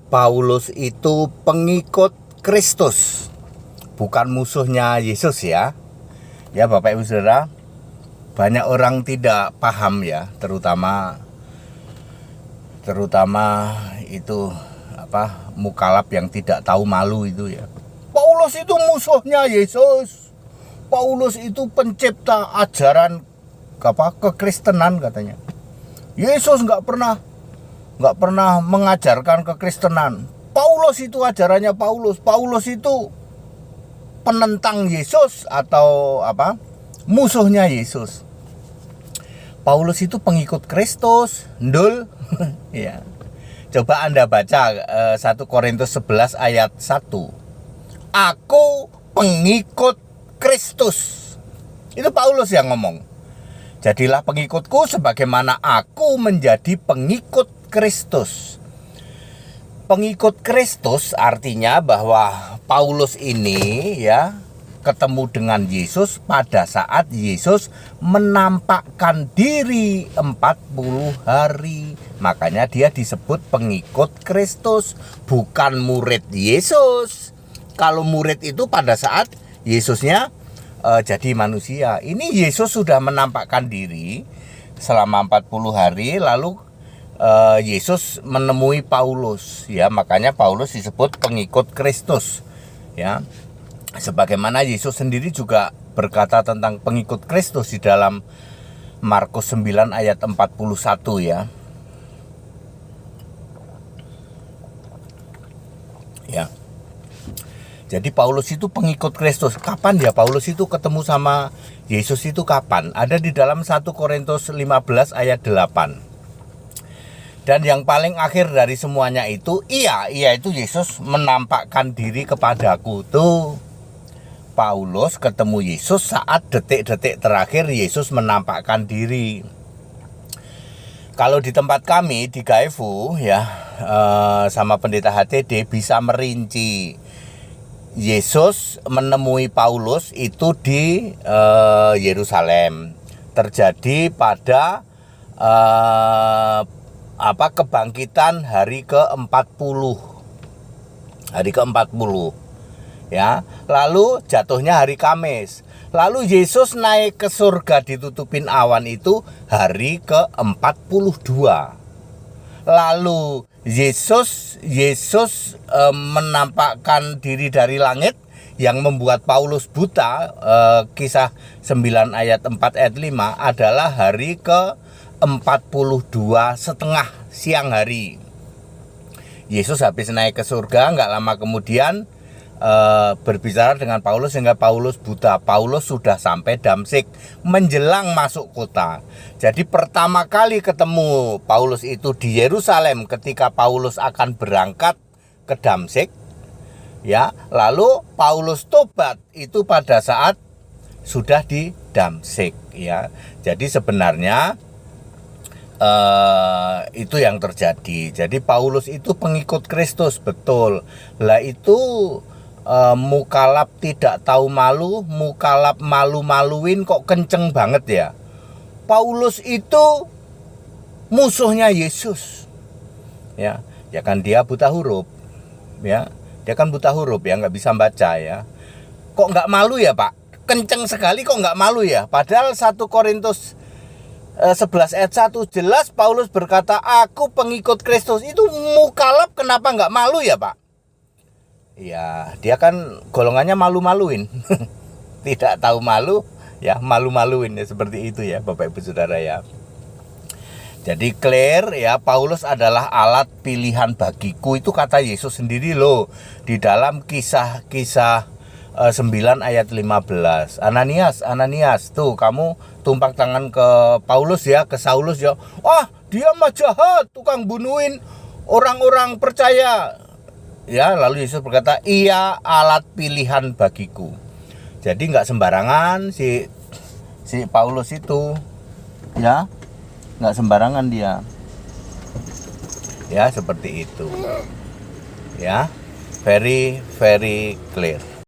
Paulus itu pengikut Kristus, bukan musuhnya Yesus ya. Ya Bapak Ibu Saudara, banyak orang tidak paham ya, terutama itu mukalaf yang tidak tahu malu itu ya. Paulus itu musuhnya Yesus. Paulus itu pencipta ajaran kekristenan katanya. Yesus nggak pernah mengajarkan kekristenan. Paulus itu ajarannya Paulus. Paulus itu penentang Yesus atau musuhnya Yesus. Paulus itu pengikut Kristus, ndul. Ya. Coba Anda baca 1 Korintus 11 ayat 1. Aku pengikut Kristus. Itu Paulus yang ngomong. Jadilah pengikutku sebagaimana aku menjadi pengikut Kristus. Pengikut Kristus artinya bahwa Paulus ini ya ketemu dengan Yesus pada saat Yesus menampakkan diri 40 hari. Makanya dia disebut pengikut Kristus, bukan murid Yesus. Kalau murid itu pada saat Yesusnya jadi manusia. Ini Yesus sudah menampakkan diri selama 40 hari, lalu Yesus menemui Paulus ya, makanya Paulus disebut pengikut Kristus ya. Sebagaimana Yesus sendiri juga berkata tentang pengikut Kristus di dalam Markus 9 ayat 41 ya. Ya. Jadi Paulus itu pengikut Kristus. Kapan ya Paulus itu ketemu sama Yesus itu kapan? Ada di dalam 1 Korintus 15 ayat 8. Dan yang paling akhir dari semuanya itu, iya itu Yesus menampakkan diri kepadaku. Tuh, Paulus ketemu Yesus saat detik-detik terakhir Yesus menampakkan diri. Kalau di tempat kami di Gaifu ya, sama pendeta HTD bisa merinci. Yesus menemui Paulus itu di Yerusalem. Terjadi pada kebangkitan hari ke-40. Hari ke-40. Ya, lalu jatuhnya hari Kamis. Lalu Yesus naik ke surga ditutupin awan itu hari ke-42. Lalu Yesus menampakkan diri dari langit yang membuat Paulus buta. Kisah 9 ayat 4 ayat 5 adalah hari ke-42 setengah siang hari. Yesus habis naik ke surga, nggak lama kemudian berbicara dengan Paulus sehingga Paulus buta. Paulus sudah sampai Damsyik menjelang masuk kota. Jadi pertama kali ketemu Paulus itu di Yerusalem ketika Paulus akan berangkat ke Damsyik. Ya, lalu Paulus tobat itu pada saat sudah di Damsyik ya. Jadi sebenarnya itu yang terjadi. Jadi Paulus itu pengikut Kristus, betul. Lah itu mukalaf tidak tahu malu, mukalaf malu-maluin kok kenceng banget ya. Paulus itu musuhnya Yesus. Ya kan dia buta huruf. Ya, dia kan buta huruf ya, nggak bisa baca ya. Kok nggak malu ya Pak? Kenceng sekali kok nggak malu ya? Padahal 1 Korintus 11 ayat 1 jelas Paulus berkata, aku pengikut Kristus. Itu mukalaf kenapa nggak malu ya Pak? Ya, dia kan golongannya malu-maluin. Tidak tahu malu, ya malu-maluin ya, seperti itu ya Bapak Ibu Saudara ya. Jadi clear ya, Paulus adalah alat pilihan bagiku. Itu kata Yesus sendiri loh di dalam kisah 9 ayat 15. Ananias, tuh kamu tumpang tangan ke Paulus ya, ke Saulus ya. Wah, dia mah jahat, tukang bunuhin orang-orang percaya. Ya, lalu Yesus berkata, ia alat pilihan bagiku. Jadi nggak sembarangan si Paulus itu, ya, nggak sembarangan dia. Ya, seperti itu. Ya, very clear.